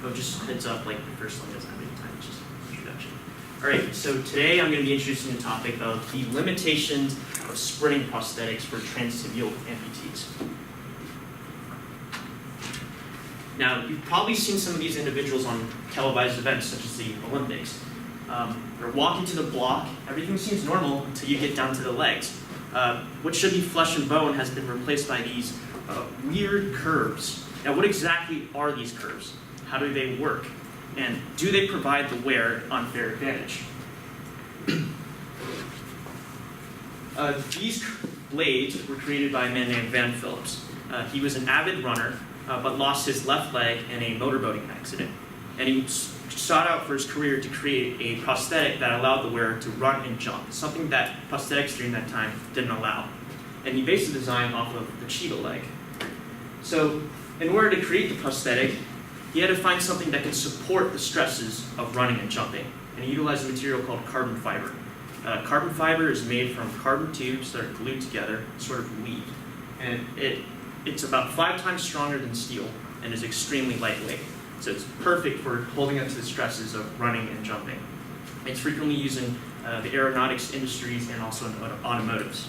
Oh, just heads up, like the first one doesn't have any time, it's just introduction. All right, so today I'm going to be introducing the topic of the limitations of sprinting prosthetics for transtibial amputees. Now, you've probably seen some of these individuals on televised events, such as the Olympics. They're walking to the block, everything seems normal until you get down to the legs. What should be flesh and bone has been replaced by these weird curves. Now, what exactly are these curves? How do they work? And do they provide the wearer unfair advantage? These blades were created by a man named Van Phillips. He was an avid runner, but lost his left leg in a motorboating accident. And he sought out for his career to create a prosthetic that allowed the wearer to run and jump, something that prosthetics during that time didn't allow. And he based the design off of the cheetah leg. So in order to create the prosthetic, he had to find something that could support the stresses of running and jumping. And he utilized a material called carbon fiber. Carbon fiber is made from carbon tubes that are glued together, sort of weaved. And it's about 5 times stronger than steel and is extremely lightweight. So it's perfect for holding up to the stresses of running and jumping. It's frequently used in the aeronautics industries and also in automotives.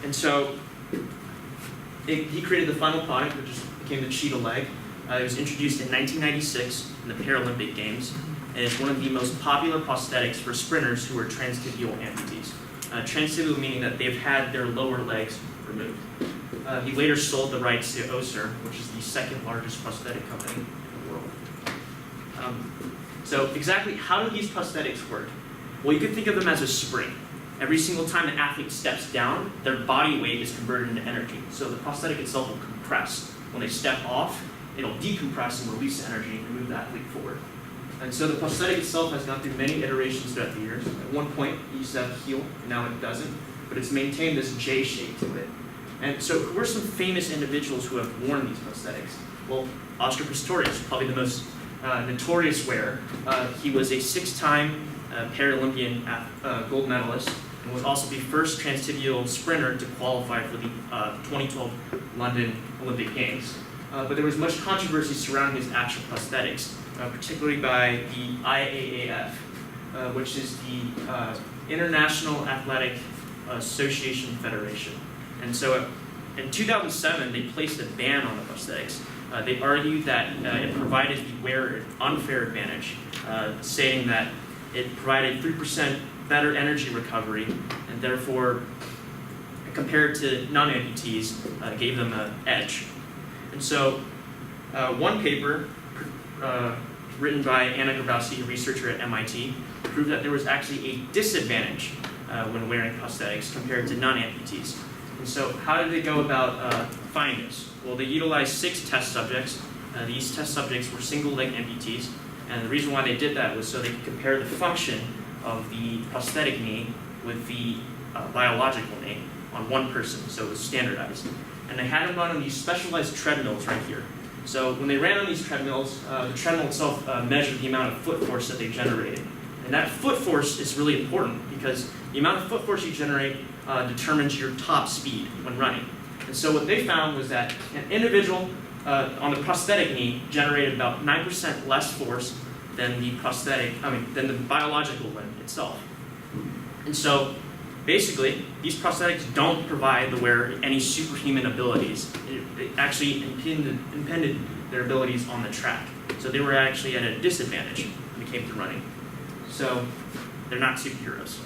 And so he created the final product, which became the cheetah leg. It was introduced in 1996 in the Paralympic Games, and it's one of the most popular prosthetics for sprinters who are transtibial amputees. Transtibial meaning that they've had their lower legs removed. He later sold the rights to Össur, which is the second largest prosthetic company in the world. So exactly how do these prosthetics work? Well, you could think of them as a spring. Every single time an athlete steps down, their body weight is converted into energy. So the prosthetic itself will compress. When they step off, it'll decompress and release the energy and move the athlete forward. And so the prosthetic itself has gone through many iterations throughout the years. At one point, it used to have a heel, and now it doesn't. But it's maintained this J shape to it. And so who are some famous individuals who have worn these prosthetics? Well, Oscar Pistorius, probably the most notorious wearer. He was a 6-time Paralympian gold medalist and was also the first transtibial sprinter to qualify for the 2012 London Olympic Games. But there was much controversy surrounding his actual prosthetics, particularly by the IAAF, which is the International Athletic Association Federation. And so in 2007, they placed a ban on the prosthetics. They argued that it provided the wearer an unfair advantage, stating that it provided 3% better energy recovery, and therefore, compared to non-amputees, gave them an edge. And so, one paper written by Anna Grabowski, a researcher at MIT, proved that there was actually a disadvantage when wearing prosthetics compared to non-amputees. And so how did they go about finding this? Well, they utilized 6 test subjects. These test subjects were single-leg amputees, and the reason why they did that was so they could compare the function of the prosthetic knee with the biological knee on one person, so it was standardized. And they had them run on these specialized treadmills right here. So when they ran on these treadmills, the treadmill itself measured the amount of foot force that they generated. And that foot force is really important because the amount of foot force you generate determines your top speed when running. And so what they found was that an individual on the prosthetic knee generated about 9% less force than the than the biological limb itself. And so basically, these prosthetics don't provide the wearer any superhuman abilities. It actually impeded their abilities on the track. So they were actually at a disadvantage when it came to running. So they're not superheroes.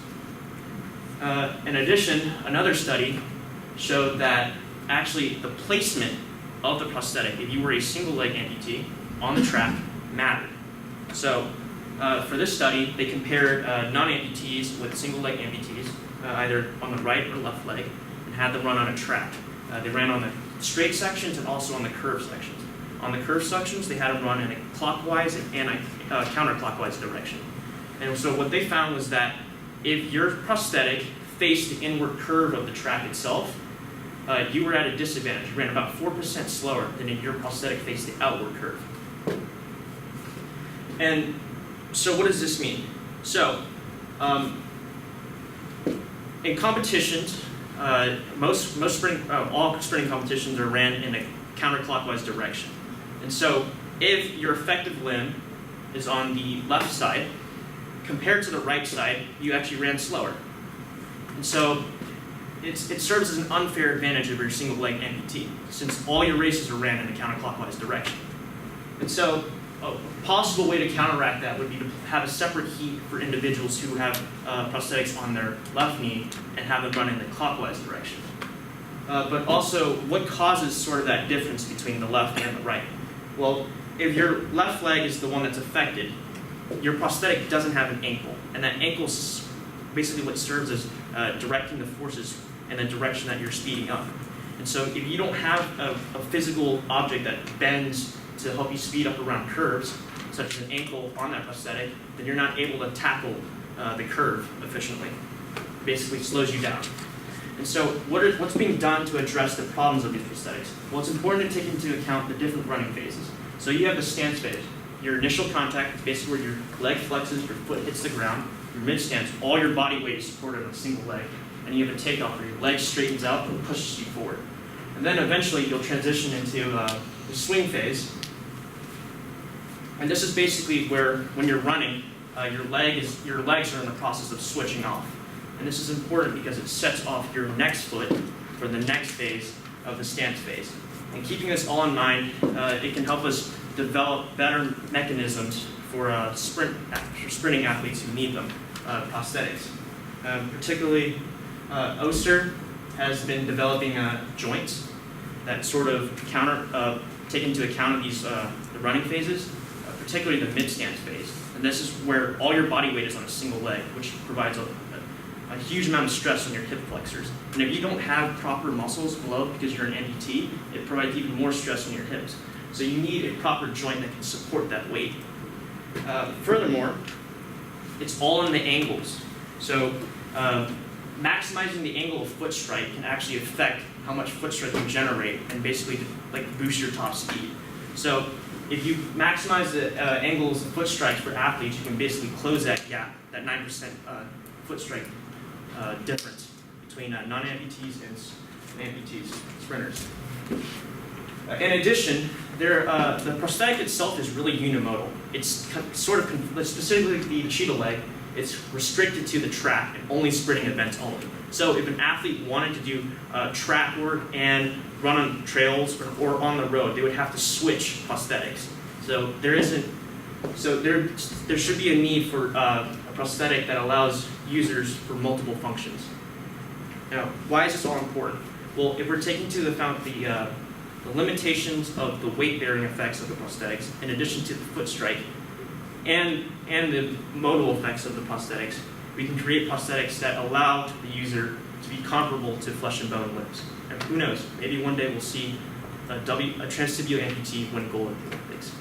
In addition, another study showed that actually the placement of the prosthetic, if you were a single-leg amputee on the track, mattered. So for this study, they compared non-amputees with single-leg amputees, either on the right or left leg, and had them run on a track. They ran on the straight sections and also on the curved sections. On the curved sections, they had them run in a clockwise and counterclockwise direction. And so what they found was that if your prosthetic faced the inward curve of the track itself, you were at a disadvantage. You ran about 4% slower than if your prosthetic faced the outward curve. And so what does this mean? So, in competitions, all sprinting competitions are ran in a counterclockwise direction. And so if your effective limb is on the left side, compared to the right side, you actually ran slower. And so it serves as an unfair advantage over your single leg amputee, since all your races are ran in a counterclockwise direction. And so a possible way to counteract that would be to have a separate heat for individuals who have prosthetics on their left knee and have them run in the clockwise direction. But also, what causes sort of that difference between the left and the right? Well, if your left leg is the one that's affected, your prosthetic doesn't have an ankle, and that ankle is basically what serves as directing the forces in the direction that you're speeding up. And so if you don't have a physical object that bends to help you speed up around curves, such as an ankle on that prosthetic, then you're not able to tackle the curve efficiently. It basically slows you down. And so what's being done to address the problems of these prosthetics? Well, it's important to take into account the different running phases. So you have the stance phase. Your initial contact is basically where your leg flexes, your foot hits the ground. Your mid-stance, all your body weight is supported on a single leg. And you have a takeoff where your leg straightens out and pushes you forward. And then eventually you'll transition into the swing phase. And this is basically where, when you're running, your legs are in the process of switching off. And this is important because it sets off your next foot for the next phase of the stance phase. And keeping this all in mind, it can help us develop better mechanisms for sprinting athletes who need them, prosthetics. Particularly, Oster has been developing joints that sort of take into account these the running phases, particularly the mid-stance phase. And this is where all your body weight is on a single leg, which provides a huge amount of stress on your hip flexors. And if you don't have proper muscles below because you're an amputee, it provides even more stress on your hips. So you need a proper joint that can support that weight. Furthermore, it's all in the angles. So maximizing the angle of foot strike can actually affect how much foot strike you generate and basically boost your top speed. So if you maximize the angles of foot strikes for athletes, you can basically close that gap, that 9% foot strike difference between non-amputees and amputees, sprinters. In addition, the prosthetic itself is really unimodal. It's sort of, specifically the cheetah leg, it's restricted to the track and only sprinting events only. So if an athlete wanted to do track work and run on trails or on the road, they would have to switch prosthetics. So there should be a need for a prosthetic that allows users for multiple functions. Now, why is this all important? Well, if we're taking into account the limitations of the weight-bearing effects of the prosthetics, in addition to the foot strike, and the modal effects of the prosthetics, we can create prosthetics that allow the user to be comparable to flesh and bone limbs. And who knows, maybe one day we'll see a transtibial amputee win gold at the Olympics.